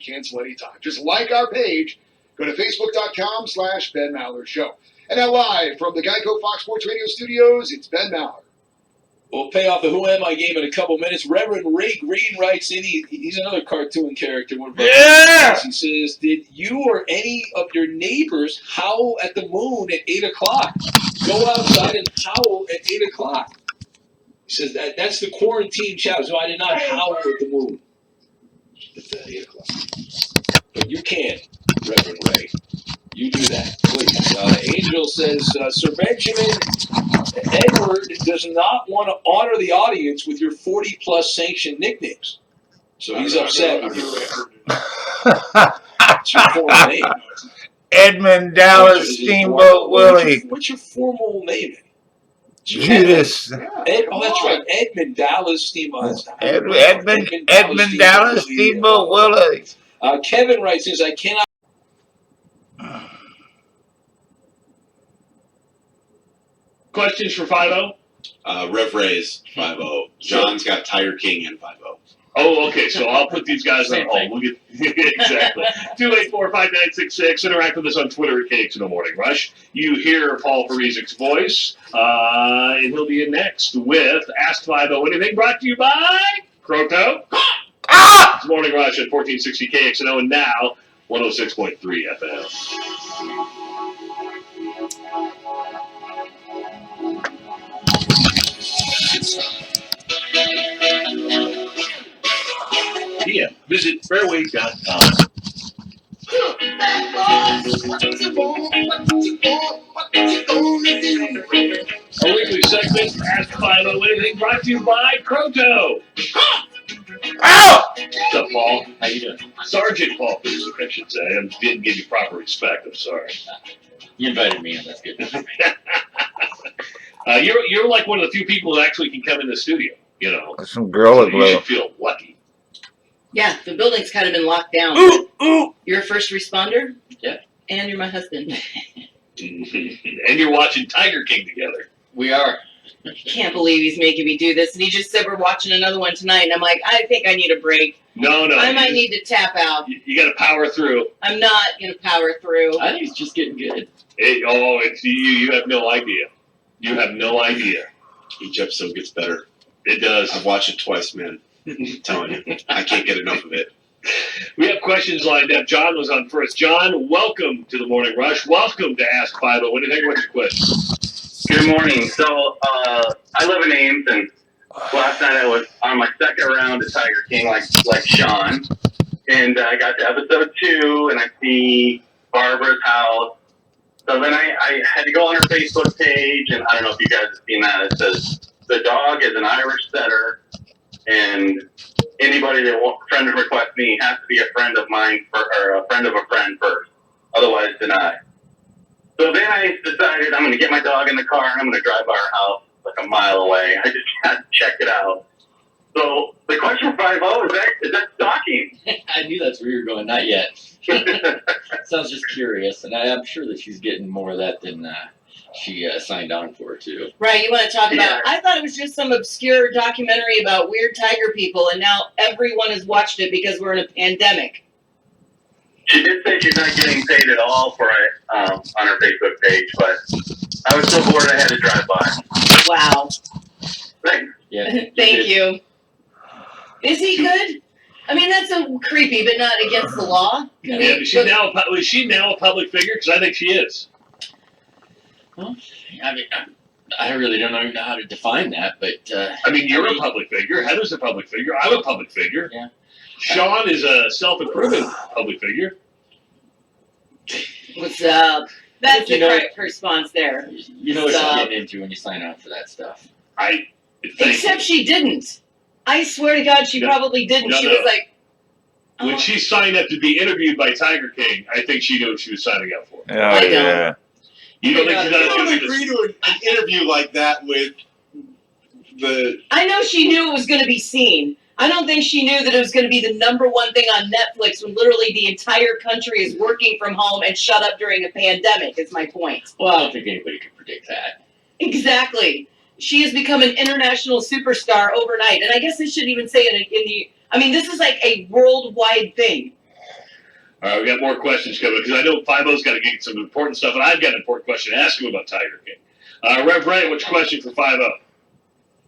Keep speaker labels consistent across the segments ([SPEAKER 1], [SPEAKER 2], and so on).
[SPEAKER 1] Cancel anytime. Just like our page. Go to Facebook.com/Ben Maller Show. And now live from the Geico Fox Sports Radio studios, it's Ben Maller.
[SPEAKER 2] We'll pay off the Who Am I game in a couple minutes. Reverend Ray Green writes in. He's another cartoon character.
[SPEAKER 3] Yeah!
[SPEAKER 2] He says, did you or any of your neighbors howl at the moon at 8 o'clock? Go outside and howl at 8 o'clock. He says, that's the quarantine shout. So I did not howl at the moon. It's at 8 o'clock. But you can, Reverend Ray. You do that, please. Angel says, Sir Benjamin, Edward does not want to honor the audience with your 40-plus sanctioned nicknames. So he's upset with you. What's your formal name?
[SPEAKER 3] Edmund Dallas Steamboat Willie.
[SPEAKER 2] What's your formal name?
[SPEAKER 3] Judas.
[SPEAKER 2] That's right. Edmund Dallas Steamboat.
[SPEAKER 3] Edmund Dallas Steamboat Willie.
[SPEAKER 2] Kevin writes, says, I cannot.
[SPEAKER 4] Questions for 5-0?
[SPEAKER 5] Rev Ray's 5-0. John's got Tiger King and 5-0.
[SPEAKER 4] Oh, okay. So I'll put these guys on hold. We'll get exactly 284-5966. Interact with us on Twitter at KXNO Morning Rush. You hear Paul Parizik's voice, and he'll be in next with Ask 5-0 Anything. Brought to you by Croto. It's Morning Rush at 1460 KXNO, and now 106.3 FM. Yeah, visit fairway.com. A weekly segment, Ask 5-0 Anything, brought to you by Croto.
[SPEAKER 3] Ow!
[SPEAKER 4] What's up, Paul?
[SPEAKER 6] How you doing?
[SPEAKER 4] Sergeant Paul Parizik, I should say. I didn't give you proper respect. I'm sorry.
[SPEAKER 6] You invited me in. That's good.
[SPEAKER 4] You're like one of the few people that actually can come in the studio. You know,
[SPEAKER 3] That's some Gorilla
[SPEAKER 4] you
[SPEAKER 3] Glue.
[SPEAKER 4] should feel lucky.
[SPEAKER 7] Yeah, the building's kind of been locked down.
[SPEAKER 3] Ooh!
[SPEAKER 7] You're a first responder?
[SPEAKER 6] Yeah.
[SPEAKER 7] And you're my husband.
[SPEAKER 4] And you're watching Tiger King together.
[SPEAKER 6] We are.
[SPEAKER 7] Can't believe he's making me do this. And he just said we're watching another one tonight. And I'm like, I think I need a break.
[SPEAKER 4] No.
[SPEAKER 7] I might need to tap out.
[SPEAKER 4] You got to power through.
[SPEAKER 7] I'm not going to power through.
[SPEAKER 6] I think it's just getting good.
[SPEAKER 4] It's you. You have no idea. You have no idea.
[SPEAKER 5] Each episode gets better.
[SPEAKER 4] It does.
[SPEAKER 5] I've watched it twice, man. I'm telling you. I can't get enough of it.
[SPEAKER 4] We have questions lined up. John was on first. John, welcome to the Morning Rush. Welcome to Ask 5-0. What do you think? What's your question?
[SPEAKER 8] Good morning. So, I live in Ames, and last night I was on my second round of Tiger King, like Sean, and I got to episode 2, and I see Barbara's house. So then I had to go on her Facebook page, and I don't know if you guys have seen that. It says, the dog is an Irish setter, and anybody that wants friend request me has to be a friend of mine or a friend of a friend first. Otherwise, deny. So then I decided I'm going to get my dog in the car and I'm going to drive by our house like a mile away. I just had to check it out. So the question for 5-0 is that stalking?
[SPEAKER 6] I knew that's where you were going. Not yet. Sounds just curious, and I'm sure that she's getting more of that than she signed on for, too.
[SPEAKER 7] Right, you want to talk about, I thought it was just some obscure documentary about weird tiger people, and now everyone has watched it because we're in a pandemic.
[SPEAKER 8] She did say she's not getting paid at all for it on her Facebook page, but I was so bored I had to drive by.
[SPEAKER 7] Wow.
[SPEAKER 8] Thanks.
[SPEAKER 6] Yeah.
[SPEAKER 7] Thank you. Is he good? I mean, that's so creepy, but not against the law.
[SPEAKER 4] Yeah, is she now a public figure? Because I think she is.
[SPEAKER 6] Well, I mean, I really don't even know how to define that, but...
[SPEAKER 4] I mean, you're a public figure. Heather's a public figure. I'm a public figure.
[SPEAKER 6] Yeah.
[SPEAKER 4] Sean is a self-improving public figure.
[SPEAKER 7] What's up? That's the correct response there.
[SPEAKER 6] You know what you're getting into when you sign on for that stuff.
[SPEAKER 7] Except she didn't. I swear to God, she probably didn't. She was like...
[SPEAKER 4] When she signed up to be interviewed by Tiger King, I think she knew what she was signing up for.
[SPEAKER 3] Oh, yeah.
[SPEAKER 4] You don't think
[SPEAKER 5] you don't agree to an interview like that with the...
[SPEAKER 7] I know she knew it was going to be seen. I don't think she knew that it was going to be the #1 thing on Netflix when literally the entire country is working from home and shut up during a pandemic, is my point.
[SPEAKER 6] Well, I don't think anybody could predict that.
[SPEAKER 7] Exactly. She has become an international superstar overnight. And I guess this should even say in the... I mean, this is like a worldwide thing.
[SPEAKER 4] All right, we got more questions coming because I know 50's got to get some important stuff, and I've got an important question to ask him about Tiger King. Rev Ray, what's your question for 50?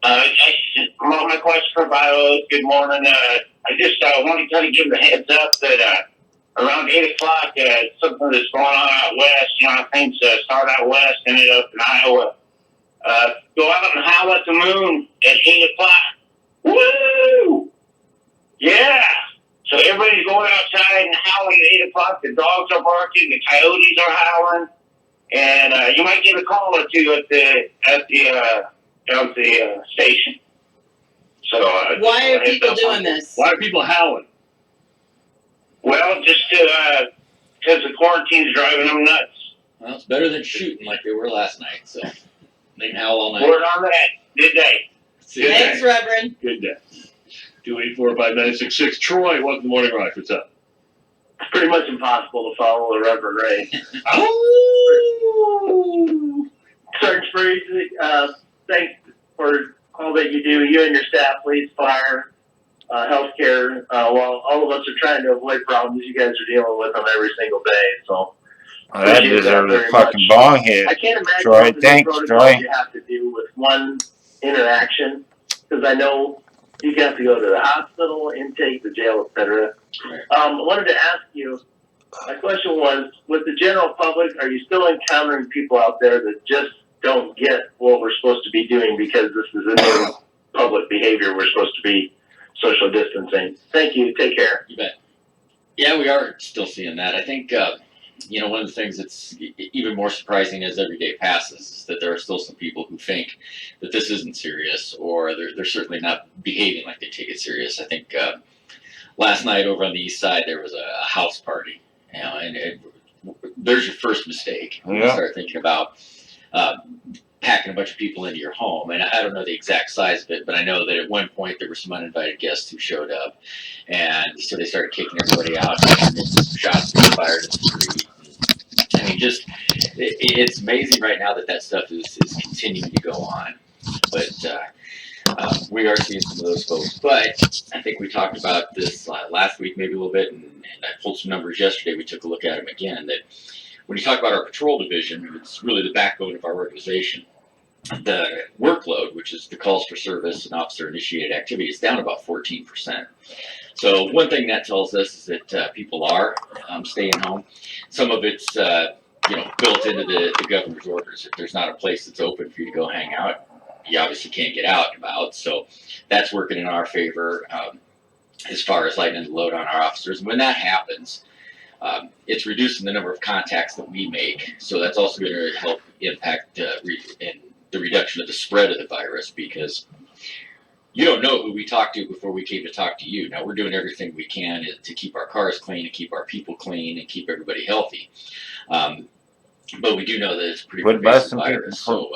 [SPEAKER 8] My question for Bio, good morning. I just wanted to kind of give the heads up that around 8 o'clock, something that's going on out west, things start out west, ended up in Iowa. Go out and howl at the moon at 8 o'clock. Woo! Yeah! So everybody's going outside and howling at 8 o'clock. The dogs are barking, the coyotes are howling, and you might get a call or two at the station. So
[SPEAKER 7] Why are people doing this?
[SPEAKER 4] Why are people howling?
[SPEAKER 8] Well, just because the quarantine's driving them nuts.
[SPEAKER 6] Well, it's better than shooting like they were last night, so they can howl all night.
[SPEAKER 8] Word on that. Good day.
[SPEAKER 4] Good
[SPEAKER 7] Thanks,
[SPEAKER 4] day.
[SPEAKER 7] Reverend.
[SPEAKER 4] Good day. 2845966. Troy, welcome to Morning Rush. What's up?
[SPEAKER 8] It's pretty much impossible to follow the Reverend Ray.
[SPEAKER 4] Oh!
[SPEAKER 9] Search for thanks for all that you do, you and your staff, police, fire, healthcare. While all of us are trying to avoid problems, you guys are dealing with them every single day. So
[SPEAKER 3] Well, that
[SPEAKER 9] appreciate
[SPEAKER 3] deserves a
[SPEAKER 9] very
[SPEAKER 3] fucking
[SPEAKER 9] much.
[SPEAKER 3] bong hit.
[SPEAKER 9] I can't imagine
[SPEAKER 3] Troy,
[SPEAKER 9] what the
[SPEAKER 3] thanks,
[SPEAKER 9] protocol
[SPEAKER 3] Troy.
[SPEAKER 9] you have to do with one interaction, because I know you have to go to the hospital, intake, the jail, etc. I wanted to ask you, my question was, with the general public, are you still encountering people out there that just don't get what we're supposed to be doing because this is a new public behavior? We're supposed to be social distancing. Thank you. Take care.
[SPEAKER 6] You bet. Yeah, we are still seeing that. I think, one of the things that's even more surprising as every day passes is that there are still some people who think that this isn't serious, or they're certainly not behaving like they take it serious. I think last night over on the east side there was a house party, and there's your first mistake. When you start thinking about packing a bunch of people into your home. And I don't know the exact size of it, but I know that at one point there were some uninvited guests who showed up, and so they started kicking everybody out, and shots being fired in the street. I mean, it's amazing right now that stuff is continuing to go on. But we are seeing some of those folks. But I think we talked about this last week, maybe a little bit, and I pulled some numbers yesterday. We took a look at them again. That when you talk about our patrol division, it's really the backbone of our organization. The workload, which is the calls for service and officer-initiated activity, is down about 14%. So one thing that tells us is that people are staying home. Some of it's built into the governor's orders. If there's not a place that's open for you to go hang out, you obviously can't get out and about. So that's working in our favor as far as lightening the load on our officers. And when that happens, it's reducing the number of contacts that we make. So that's also going to help impact in the reduction of the spread of the virus, because you don't know who we talked to before we came to talk to you. Now we're doing everything we can to keep our cars clean and keep our people clean and keep everybody healthy. But we do know that it's a pretty pervasive virus. So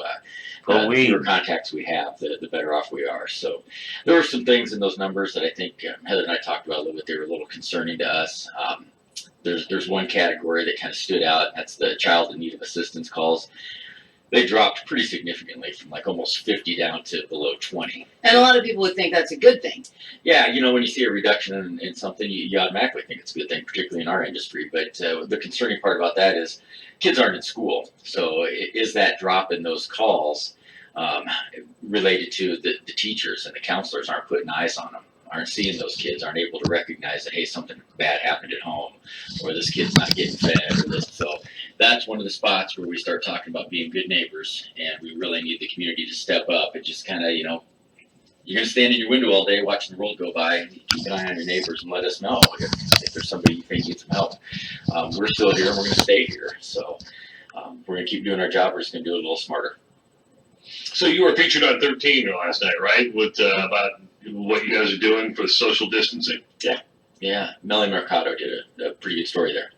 [SPEAKER 6] the fewer contacts we have, the better off we are. So there were some things in those numbers that I think Heather and I talked about a little bit. They were a little concerning to us. There's one category that kind of stood out. That's the child in need of assistance calls. They dropped pretty significantly from like almost 50 down to below 20.
[SPEAKER 7] And a lot of people would think that's a good thing.
[SPEAKER 6] Yeah, when you see a reduction in something, you automatically think it's a good thing, particularly in our industry. But the concerning part about that is kids aren't in school. So is that drop in those calls related to the teachers and the counselors aren't putting eyes on them, aren't seeing those kids, aren't able to recognize that, hey, something bad happened at home, or this kid's not getting fed, or this. So that's one of the spots where we start talking about being good neighbors, and we really need the community to step up and just kind of, you're going to stand in your window all day watching the world go by, and keep an eye on your neighbors and let us know if there's somebody you think needs some help. We're still here, and we're going to stay here. So we're going to keep doing our job. We're just going to do it a little smarter.
[SPEAKER 4] So you were featured on 13 last night, right? With about what you guys are doing for social distancing.
[SPEAKER 6] Yeah. Melanie Mercado did a pretty good story there.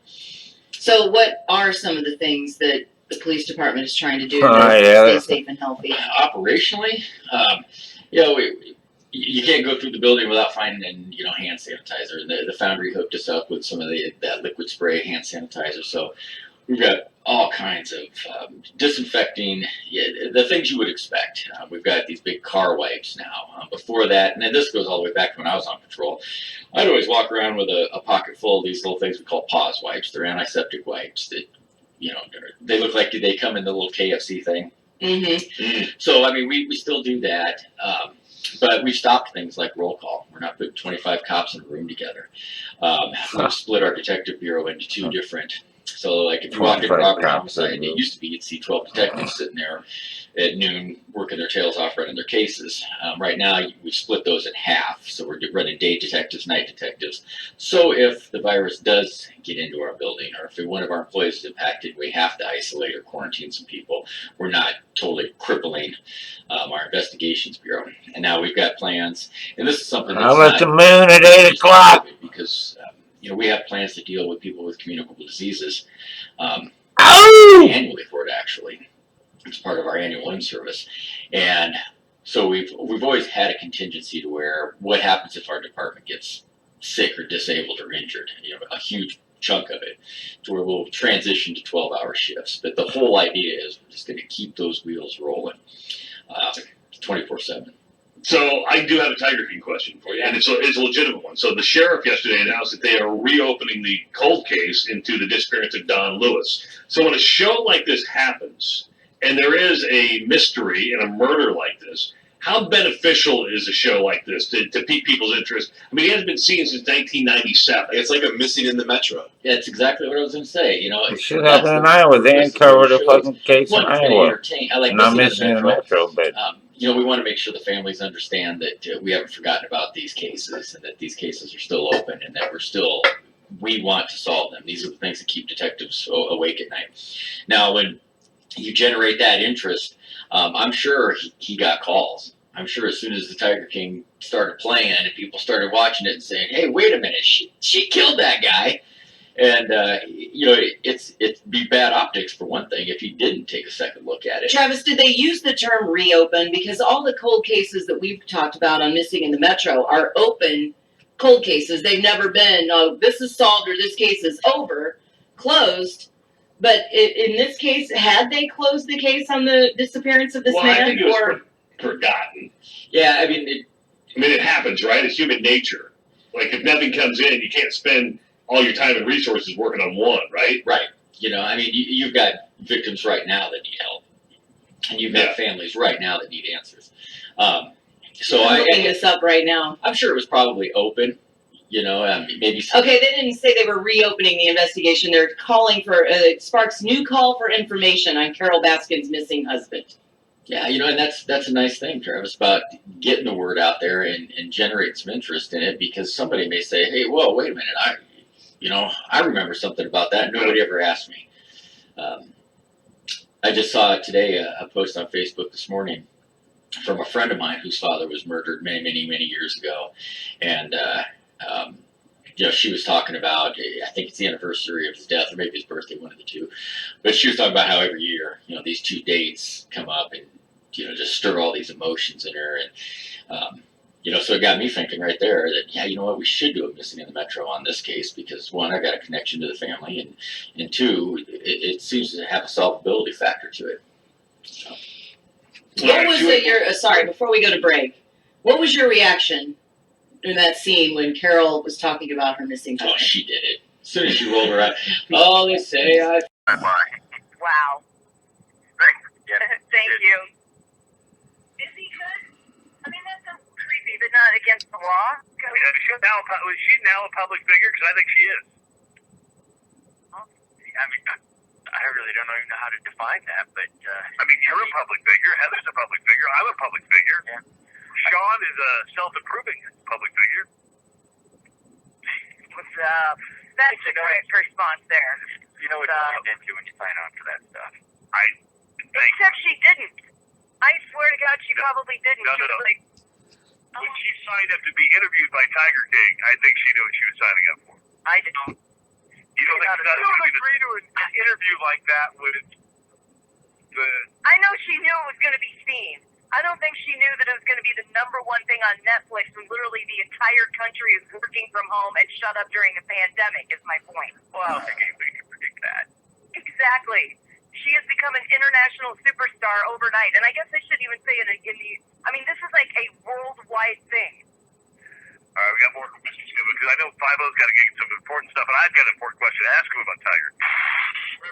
[SPEAKER 7] So what are some of the things that the police department is trying to do
[SPEAKER 3] Oh,
[SPEAKER 7] to
[SPEAKER 3] yeah.
[SPEAKER 7] stay safe and healthy?
[SPEAKER 6] Operationally, you can't go through the building without finding, hand sanitizer. And the foundry hooked us up with some of that liquid spray hand sanitizer. So We've got all kinds of disinfecting, the things you would expect. We've got these big car wipes now. Before that, and then this goes all the way back to when I was on patrol, I'd always walk around with a pocket full of these little things we call pause wipes. They're antiseptic wipes that, they look like they come in the little KFC thing.
[SPEAKER 7] Mm-hmm.
[SPEAKER 6] So, I mean, we still do that. But we've stopped things like roll call. We're not putting 25 cops in a room together. We've split our detective bureau into two different. So, like, if you walk into robbery homicide, it used to be you'd see 12 detectives sitting there at noon working their tails off running their cases. Right now, we've split those in half. So we're running day detectives, night detectives. So if the virus does get into our building, or if one of our employees is impacted, we have to isolate or quarantine some people. We're not totally crippling our investigations bureau. And now we've got plans, and this is something that's
[SPEAKER 3] I'm at the moon at 8 o'clock.
[SPEAKER 6] Because we have plans to deal with people with communicable diseases annually for it. Actually, it's part of our annual in-service, and so we've always had a contingency to where what happens if our department gets sick or disabled or injured. A huge chunk of it, to where we'll transition to 12-hour shifts. But the whole idea is we're just going to keep those wheels rolling 24/7.
[SPEAKER 4] So I do have a Tiger King question for you, and it's a legitimate one. So the sheriff yesterday announced that they are reopening the cold case into the disappearance of Don Lewis. So when a show like this happens, and there is a mystery and a murder like this, how beneficial is a show like this to pique people's interest? I mean, he hasn't been seen since 1997.
[SPEAKER 5] It's like a Missing in the Metro.
[SPEAKER 6] Yeah, that's exactly what I was going to say.
[SPEAKER 3] It should happen in Iowa. They uncovered a fucking case in Iowa.
[SPEAKER 6] Not
[SPEAKER 3] Missing in the Metro, but
[SPEAKER 6] we want to make sure the families understand that we haven't forgotten about these cases, and that these cases are still open, and that we want to solve them. These are the things that keep detectives awake at night. Now, when you generate that interest, I'm sure he got calls. I'm sure as soon as the Tiger King started playing and people started watching it and saying, "Hey, wait a minute, she killed that guy," and it'd be bad optics for one thing if he didn't take a second look at it.
[SPEAKER 7] Travis, did they use the term reopen? Because all the cold cases that we've talked about on Missing in the Metro are open cold cases. They've never been, oh, this is solved or this case is over, closed. But in this case, had they closed the case on the disappearance of this man?
[SPEAKER 4] I think it was forgotten.
[SPEAKER 6] Yeah, I mean,
[SPEAKER 4] it happens, right? It's human nature. Like, if nothing comes in, you can't spend all your time and resources working on one, right?
[SPEAKER 6] Right. You've got victims right now that need help, and you've got families right now that need answers. So
[SPEAKER 7] I'm looking this up right now.
[SPEAKER 6] I'm sure it was probably open. Maybe.
[SPEAKER 7] Okay, they didn't say they were reopening the investigation. They're calling for Sparks' new call for information on Carol Baskin's missing husband.
[SPEAKER 6] Yeah, and that's a nice thing, Travis, about getting the word out there and generating some interest in it, because somebody may say, "Hey, whoa, wait a minute, I remember something about that. Nobody ever asked me." I just saw today a post on Facebook this morning from a friend of mine whose father was murdered many, many, many years ago, and she was talking about, I think it's the anniversary of his death, or maybe his birthday, one of the two. But she was talking about how every year, these two dates come up and, just stir all these emotions in her. And, so it got me thinking right there that, yeah, you know what, we should do a Missing in the Metro on this case, because one, I got a connection to the family, and two, it seems to have a solvability factor to it. So.
[SPEAKER 7] What was sorry, before we go to break, what was your reaction in that scene when Carol was talking about her missing husband?
[SPEAKER 6] Oh, she did it. As soon as she rolled her out, oh, they say I...
[SPEAKER 10] Wow. Thank you. Is he good? I mean, that's so creepy, but not against the law.
[SPEAKER 11] Was she now a public figure? Because I think she is. I mean, I really don't even know how to define that, but... you're a public figure. Heather's a public figure. I'm a public figure. Yeah. Sean is a self-improving public figure.
[SPEAKER 10] What's up? That's a great response there.
[SPEAKER 11] You know what you get into when you sign on for that stuff.
[SPEAKER 10] Except she didn't. I swear to God, she probably didn't.
[SPEAKER 11] No. When she signed up to be interviewed by Tiger King, I think she knew what she was signing up for.
[SPEAKER 10] I didn't.
[SPEAKER 11] You don't agree to an interview like that with the...
[SPEAKER 10] I know she knew it was going to be seen. I don't think she knew that it was going to be the number one thing on Netflix when literally the entire country is working from home and shut up during a pandemic, is my point.
[SPEAKER 11] Well, I don't think anybody can predict that.
[SPEAKER 10] Exactly. Exactly. She has become an international superstar overnight, and I guess I should even say in the. I mean, this is like a worldwide thing.
[SPEAKER 11] All right, we got more questions coming because I know 5-0's got to get some important stuff, and I've got an important question to ask him about Tiger.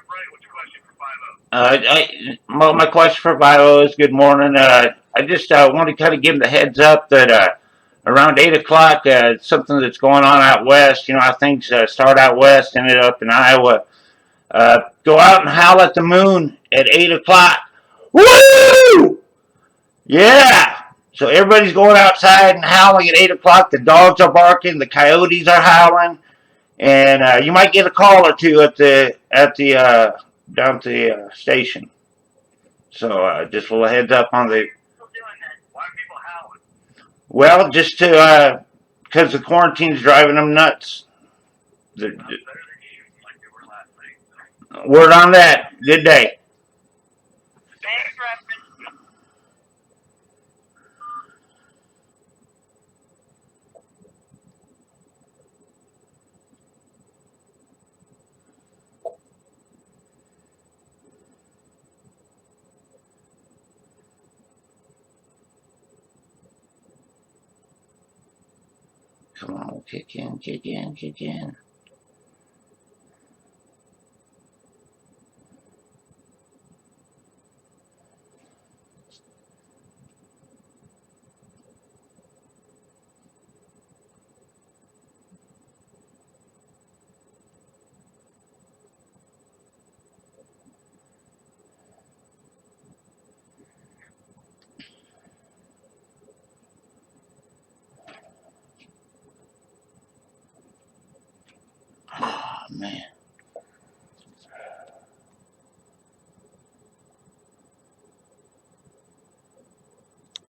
[SPEAKER 11] Brian, what's your question for 5-0?
[SPEAKER 3] Well, my question for Vilo is good morning. I just want to kind of give him the heads up that around 8 o'clock, something that's going on out west. You know how things start out west, ended up in Iowa. Go out and howl at the moon at 8 o'clock. Woo! Yeah! So everybody's going outside and howling at 8 o'clock. The dogs are barking, the coyotes are howling, and you might get a call or two at the down at the station. So just a little heads up on the.
[SPEAKER 11] Why are people howling?
[SPEAKER 3] Well, just to because the quarantine's driving them nuts.
[SPEAKER 11] Better than shooting like they were last night.
[SPEAKER 3] Word on that. Good day.
[SPEAKER 10] Thanks, Reverend.
[SPEAKER 3] Come on, kick in, kick in, kick in. Oh, man.